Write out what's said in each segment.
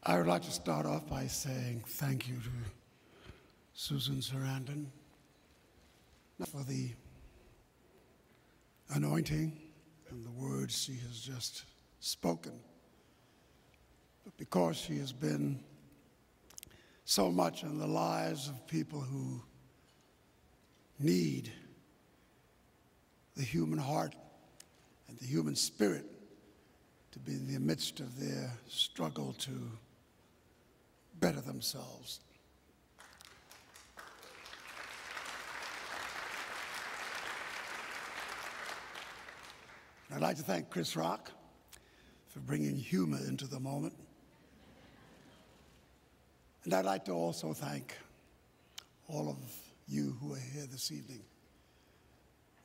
I would like to start off by saying thank you to Susan Sarandon for the anointing and the words she has just spoken, but because she has been so much in the lives of people who need the human heart and the human spirit to be in the midst of their struggle to better themselves. And I'd like to thank Chris Rock for bringing humor into the moment. And I'd like to also thank all of you who are here this evening,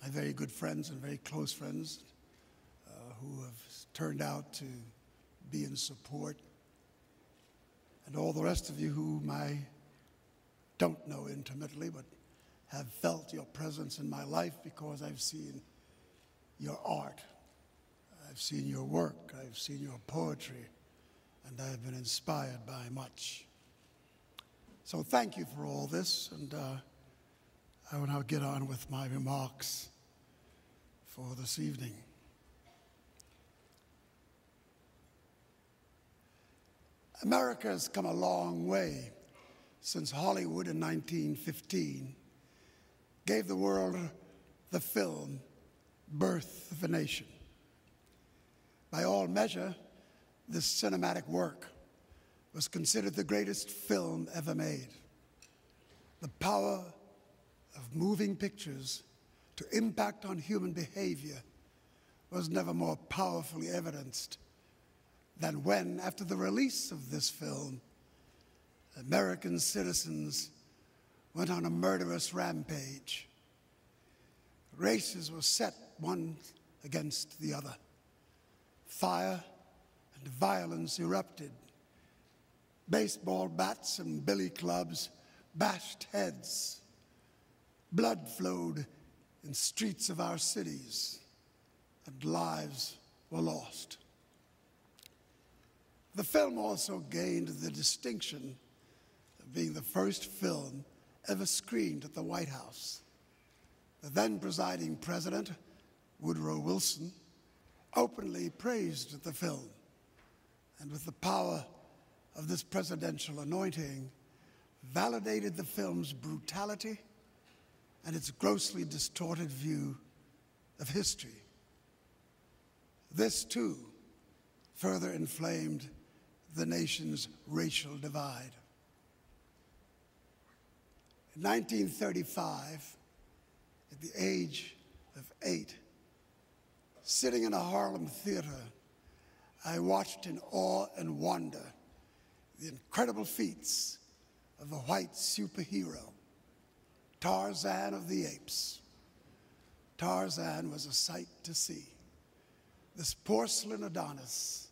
my very good friends and very close friends who have turned out to be in support, and all the rest of you whom I don't know intimately but have felt your presence in my life because I've seen your art, I've seen your work, I've seen your poetry, and I've been inspired by much. So thank you for all this, and I will now get on with my remarks for this evening. America has come a long way since Hollywood in 1915 gave the world the film Birth of a Nation. By all measure, this cinematic work was considered the greatest film ever made. The power of moving pictures to impact on human behavior was never more powerfully evidenced than when, after the release of this film, American citizens went on a murderous rampage. Races were set one against the other. Fire and violence erupted. Baseball bats and billy clubs bashed heads. Blood flowed in streets of our cities, and lives were lost. The film also gained the distinction of being the first film ever screened at the White House. The then presiding president, Woodrow Wilson, openly praised the film, and with the power of this presidential anointing, validated the film's brutality and its grossly distorted view of history. This, too, further inflamed the nation's racial divide. In 1935, at the age of 8, sitting in a Harlem theater, I watched in awe and wonder the incredible feats of a white superhero, Tarzan of the Apes. Tarzan was a sight to see. This porcelain Adonis,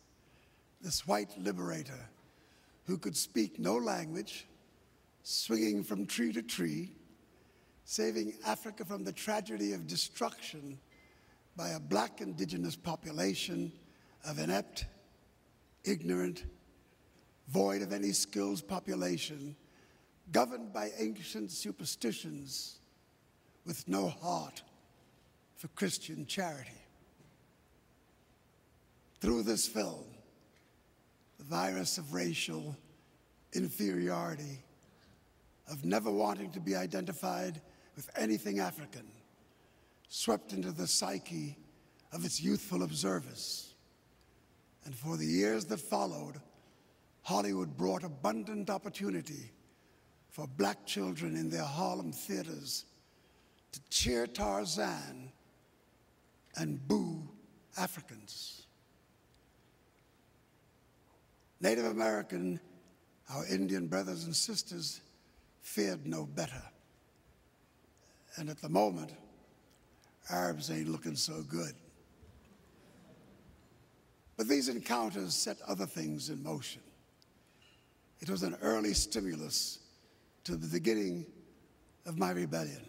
this white liberator who could speak no language, swinging from tree to tree, saving Africa from the tragedy of destruction by a black indigenous population of inept, ignorant, void of any skills population, governed by ancient superstitions with no heart for Christian charity. Through this film, the virus of racial inferiority, of never wanting to be identified with anything African, swept into the psyche of its youthful observers. And for the years that followed, Hollywood brought abundant opportunity for black children in their Harlem theaters to cheer Tarzan and boo Africans. Native American, our Indian brothers and sisters, feared no better. And at the moment, Arabs ain't looking so good. But these encounters set other things in motion. It was an early stimulus to the beginning of my rebellion.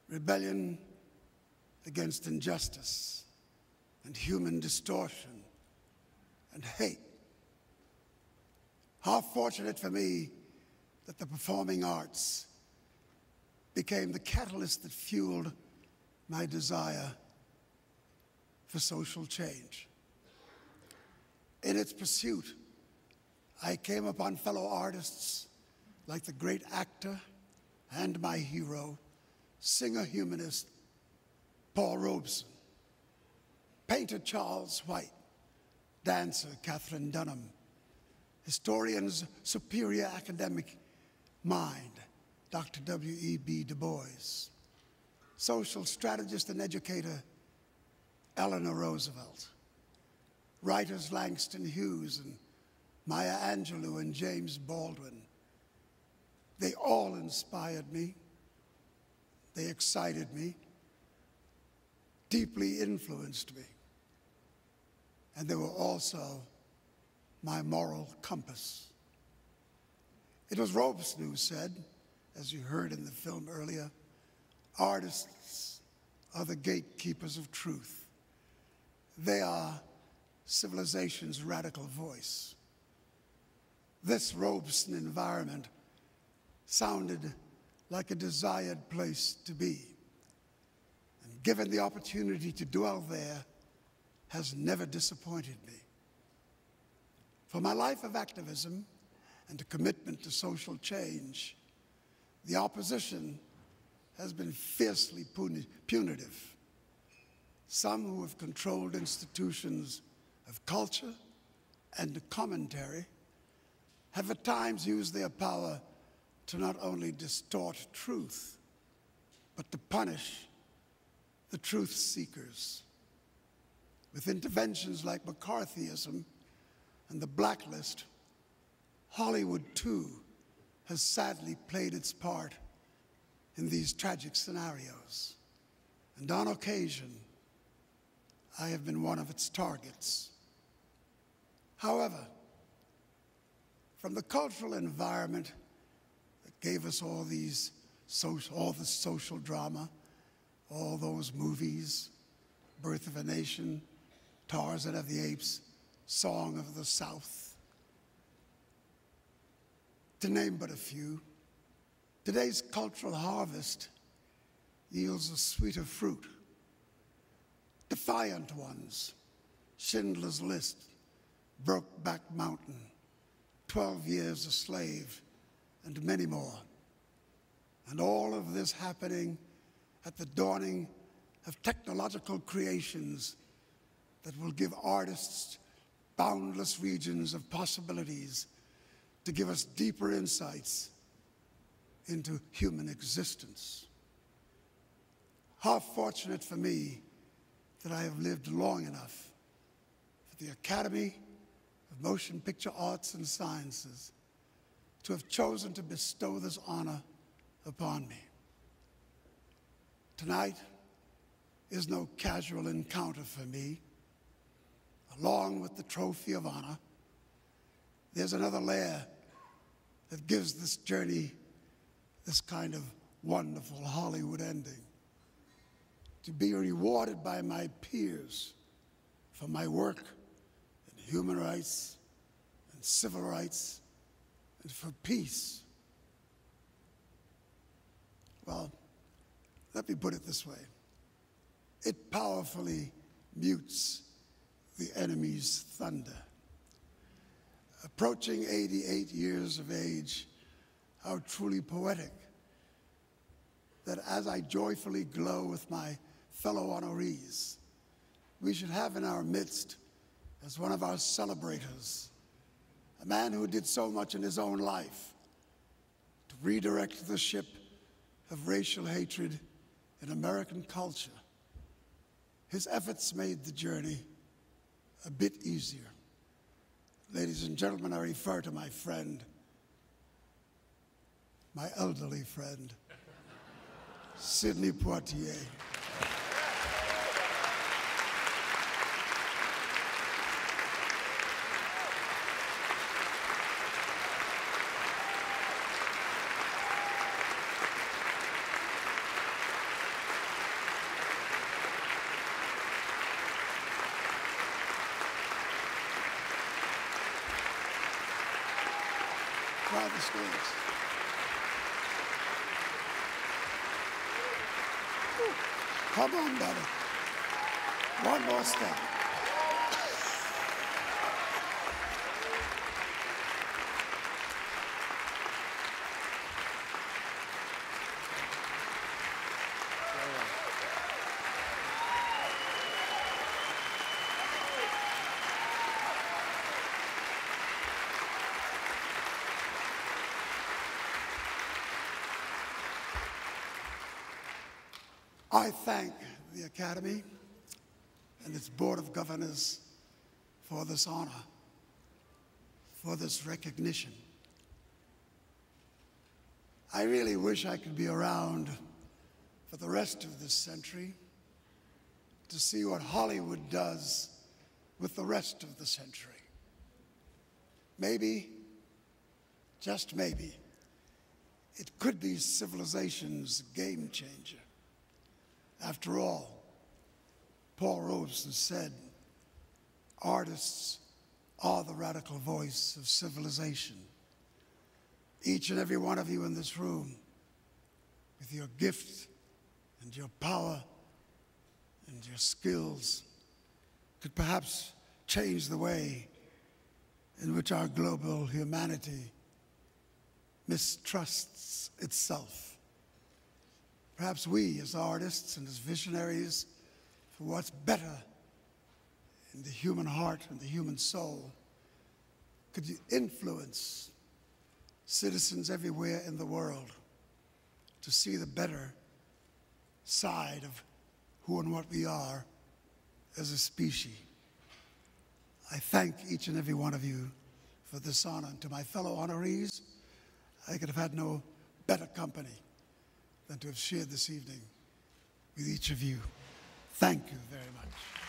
Rebellion against injustice and human distortion and hate. How fortunate for me that the performing arts became the catalyst that fueled my desire for social change. In its pursuit, I came upon fellow artists like the great actor and my hero, singer-humanist Paul Robeson, painter Charles White, dancer Katherine Dunham, historian's superior academic mind, Dr. W.E.B. Du Bois, social strategist and educator Eleanor Roosevelt, writers Langston Hughes and Maya Angelou and James Baldwin. They all inspired me. They excited me, deeply influenced me. And they were also my moral compass. It was Robeson who said, as you heard in the film earlier, artists are the gatekeepers of truth. They are civilization's radical voice. This Robeson environment sounded like a desired place to be. And given the opportunity to dwell there, has never disappointed me. For my life of activism and a commitment to social change, the opposition has been fiercely punitive. Some who have controlled institutions of culture and commentary have at times used their power to not only distort truth, but to punish the truth seekers. With interventions like McCarthyism and the blacklist, Hollywood too has sadly played its part in these tragic scenarios. And on occasion, I have been one of its targets. However, from the cultural environment that gave us all the social drama, all those movies, Birth of a Nation, Tarzan of the Apes, Song of the South, to name but a few, today's cultural harvest yields a sweeter fruit. Defiant Ones, Schindler's List, Brokeback Mountain, 12 Years a Slave, and many more. And all of this happening at the dawning of technological creations that will give artists boundless regions of possibilities to give us deeper insights into human existence. How fortunate for me that I have lived long enough for the Academy of Motion Picture Arts and Sciences to have chosen to bestow this honor upon me. Tonight is no casual encounter for me. Along with the trophy of honor, there's another layer that gives this journey this kind of wonderful Hollywood ending. To be rewarded by my peers for my work in human rights and civil rights and for peace. Well, let me put it this way. It powerfully mutes the enemy's thunder. Approaching 88 years of age, how truly poetic that as I joyfully glow with my fellow honorees, we should have in our midst, as one of our celebrators, a man who did so much in his own life to redirect the ship of racial hatred in American culture. His efforts made the journey a bit easier. Ladies and gentlemen, I refer to my friend, my elderly friend, Sidney Poitier. Crowd the stage. Come on, brother. One more step. I thank the Academy and its Board of Governors for this honor, for this recognition. I really wish I could be around for the rest of this century to see what Hollywood does with the rest of the century. Maybe, just maybe, it could be civilization's game changer. After all, Paul Robeson said, artists are the radical voice of civilization. Each and every one of you in this room, with your gift and your power and your skills, could perhaps change the way in which our global humanity mistrusts itself. Perhaps we, as artists and as visionaries for what's better in the human heart and the human soul, could influence citizens everywhere in the world to see the better side of who and what we are as a species. I thank each and every one of you for this honor. And to my fellow honorees, I could have had no better company than to have shared this evening with each of you. Thank you very much.